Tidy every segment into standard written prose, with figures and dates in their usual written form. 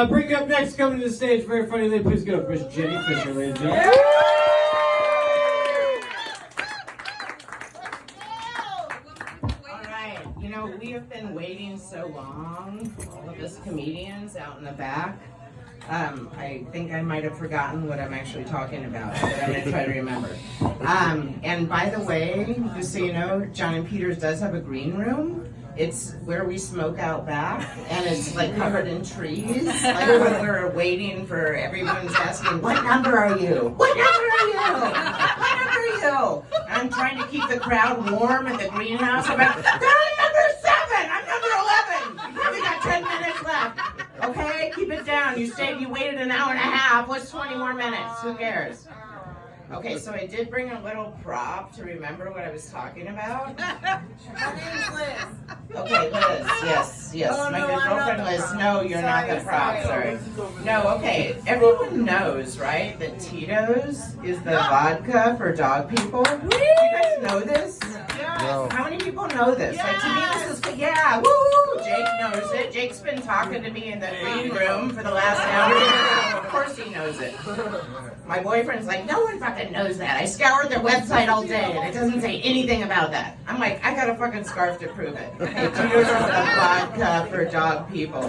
Bring up next, coming to the stage, very funny lady. Please give up Miss Jenny Fisher, ladies and gentlemen. All right, you know, we have been waiting so long, all of us comedians out in the back. I think I might have forgotten what I'm actually talking about, but I'm going to try to remember. And by the way, just so you know, John and Peters does have a green room. It's where we smoke out back, and it's like covered in trees. Like when we're waiting for everyone's asking, what number are you? What number are you? What number are you? And I'm trying to keep the crowd warm at the greenhouse. I'm like, they're number 7. I'm number 11. You probably got 10 minutes left. Okay, keep it down. You waited an hour and a half. What's 20 more minutes? Who cares? Okay, so I did bring a little prop to remember what I was talking about. My name's Liz. Okay, Liz. Yes. Oh, My no, good I'm girlfriend not the Liz. prop. No, you're not the prop. Sorry. No, okay. Everyone knows, right, that Tito's is the vodka for dog people. Do you guys know this? No. How many people know this? Like, to me, this is, yeah, woo! Jake knows it. Jake's been talking to me in the green room for the last hour. Of course he knows it. My boyfriend's like, no one fucking knows that. I scoured their website all day and it doesn't say anything about that. I'm like, I got a fucking scarf to prove it. Okay, Tito's is the vodka for dog people.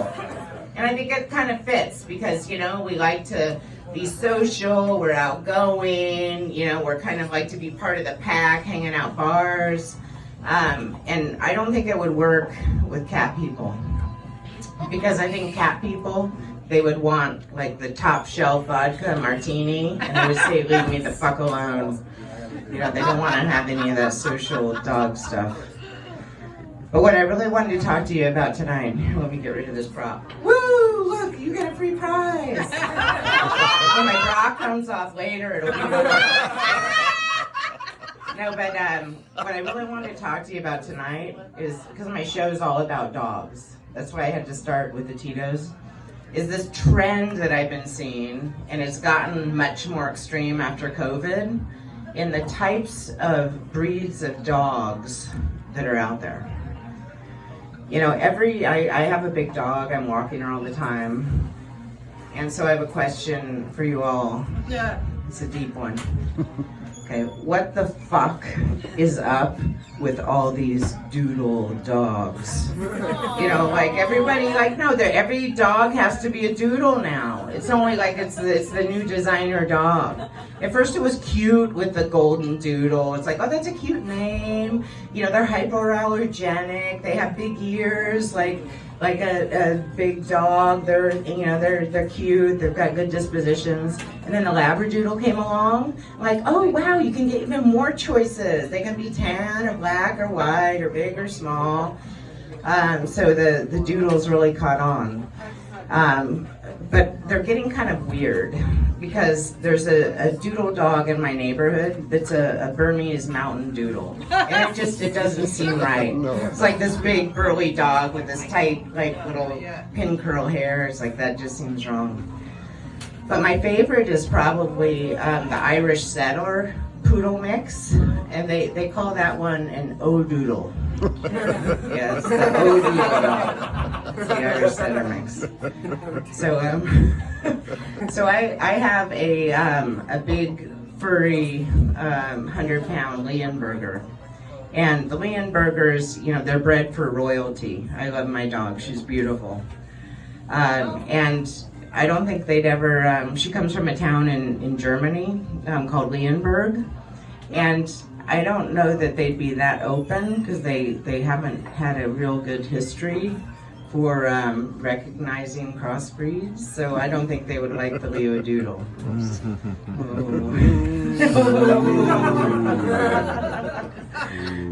And I think it kind of fits because, you know, we like to be social, we're outgoing, you know, we're kind of like to be part of the pack, hanging out bars. And I don't think it would work with cat people. Because I think cat people, they would want like the top shelf vodka martini, and they would say, leave me the fuck alone. You know, they don't want to have any of that social dog stuff. But what I really wanted to talk to you about tonight, let me get rid of this prop. Woo! Look, you get a free prize. When my bra comes off later, it'll be more. No, but what I really wanted to talk to you about tonight is, because my show is all about dogs. That's why I had to start with the Tito's. Is this trend that I've been seeing, and it's gotten much more extreme after COVID, in the types of breeds of dogs that are out there. You know, I have a big dog, I'm walking her all the time, and so I have a question for you all. Yeah. It's a deep one. Okay, what the fuck is up with all these doodle dogs? You know, like everybody, like, no, every dog has to be a doodle now. It's only like it's the new designer dog. At first it was cute with the golden doodle. It's like, oh, that's a cute name. You know, they're hypoallergenic. They have big ears, like a big dog. They're cute. They've got good dispositions. And then the Labradoodle came along. Like, oh wow, you can get even more choices. They can be tan or black or white or big or small. So the doodles really caught on. But they're getting kind of weird because there's a doodle dog in my neighborhood that's a Burmese mountain doodle. And it doesn't seem right. It's like this big burly dog with this tight, like little pin curl hair. It's like that just seems wrong. But my favorite is probably the Irish Setter Poodle mix. And they call that one an O-Doodle. Yeah, it's the O-Doodle dog. It's the Irish Setter mix. So I have a big furry 100-pound Leonberger. And the Leonbergers, you know, they're bred for royalty. I love my dog. She's beautiful. And I don't think they'd ever, she comes from a town in Germany called Leonberg. And I don't know that they'd be that open because they haven't had a real good history for recognizing crossbreeds. So I don't think they would like the Leo Doodle.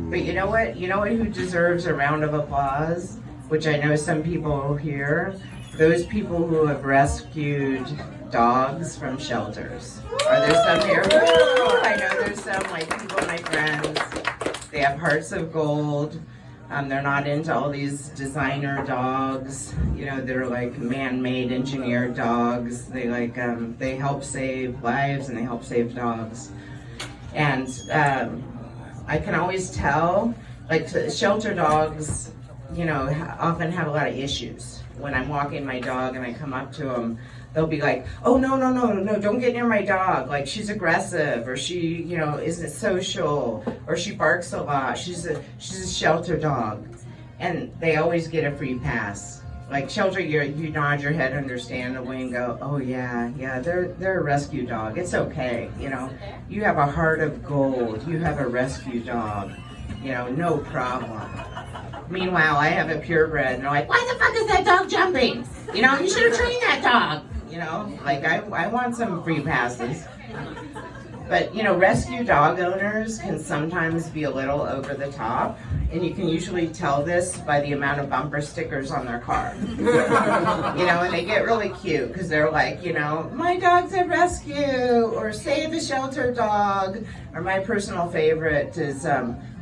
But you know what? You know what? Who deserves a round of applause? Which I know some people here. Those people who have rescued dogs from shelters. Are there some here? I know there's some, like people, my friends. They have hearts of gold. They're not into all these designer dogs, you know, they're like man-made engineered dogs. They like, they help save lives and they help save dogs. And I can always tell, like shelter dogs, you know, often have a lot of issues. when I'm walking my dog and I come up to them, they'll be like, oh, no, don't get near my dog. Like, she's aggressive, or she, isn't social, or she barks a lot. She's a shelter dog. And they always get a free pass. Like, shelter, you nod your head understandably and go, oh, yeah, they're a rescue dog. It's okay, You have a heart of gold. You have a rescue dog. No problem. Meanwhile, I have a purebred, and they're like, why the fuck is that dog jumping? You should have trained that dog. Like, I want some free passes. But, rescue dog owners can sometimes be a little over the top, and you can usually tell this by the amount of bumper stickers on their car. And they get really cute, because they're like, my dog's a rescue, or save a shelter dog, or my personal favorite is,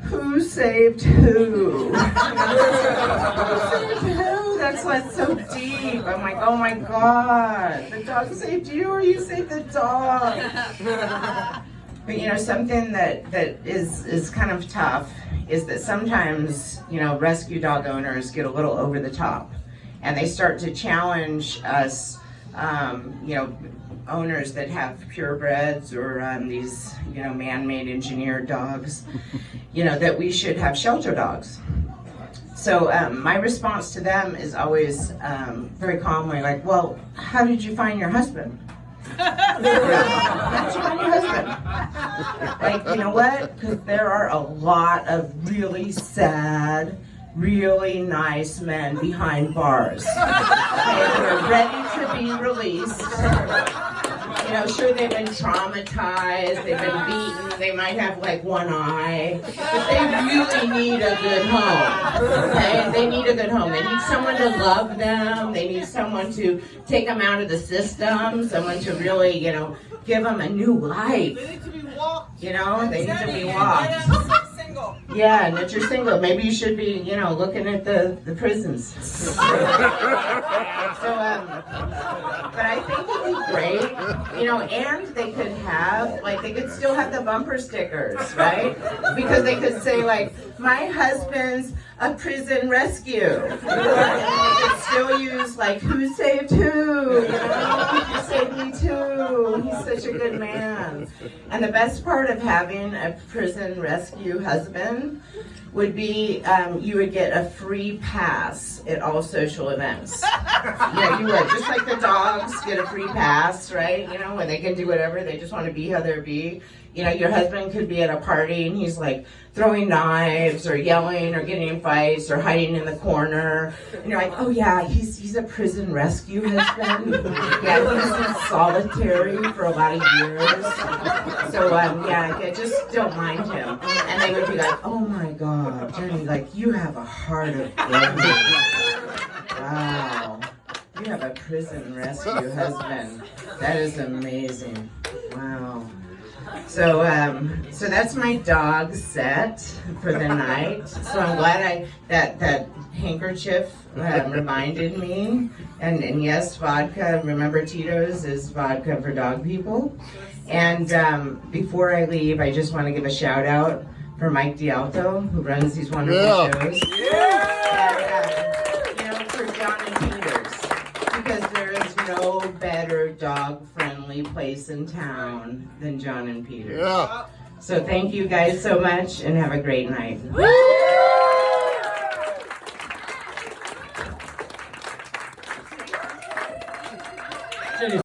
who saved who? Who saved who? That's like so deep. I'm like, oh my God, the dog saved you or you saved the dog? But something that is kind of tough is that sometimes, rescue dog owners get a little over the top and they start to challenge us, owners that have purebreds or these, man-made engineered dogs, that we should have shelter dogs. So my response to them is always very calmly like, well, how did you find your husband? How did you find your husband? Like, you know what? Because there are a lot of really sad, really nice men behind bars. Okay, they're ready to be released. Sure, they've been traumatized, they've been beaten, they might have like one eye, but they really need a good home, okay? They need a good home. They need someone to love them, they need someone to take them out of the system, someone to really, give them a new life. They need to be walked. They need to be walked. Yeah, and that you're single. Maybe you should be, looking at the prisons. But I think it'd be great, and they could have, they could still have the bumper stickers, right? Because they could say, my husband's a prison rescue. Or they could still use, who saved who? You saved me too. He's such a good man. And the best part of having a prison rescue husband would be you would get a free pass at all social events. Yeah, you would. Just like the dogs get a free pass, right? When they can do whatever, they just want to be how they be. Your husband could be at a party and he's throwing knives or yelling or getting in fights or hiding in the corner. And you're like, oh yeah, he's a prison rescue husband. Yeah, he's been solitary for a lot of years. So yeah, just don't mind him. And they would be like, oh my God, Jenny, you have a heart of gold. Wow. You have a prison rescue husband. That is amazing. Wow. So that's my dog set for the night. So I'm glad that handkerchief reminded me. And yes, vodka, remember Tito's is vodka for dog people. And before I leave, I just want to give a shout out for Mike D'Alto, who runs these wonderful shows. And, for John and Peter's, because there is no better dog-friendly place in town than John and Peter's. Yeah. So thank you guys so much, and have a great night.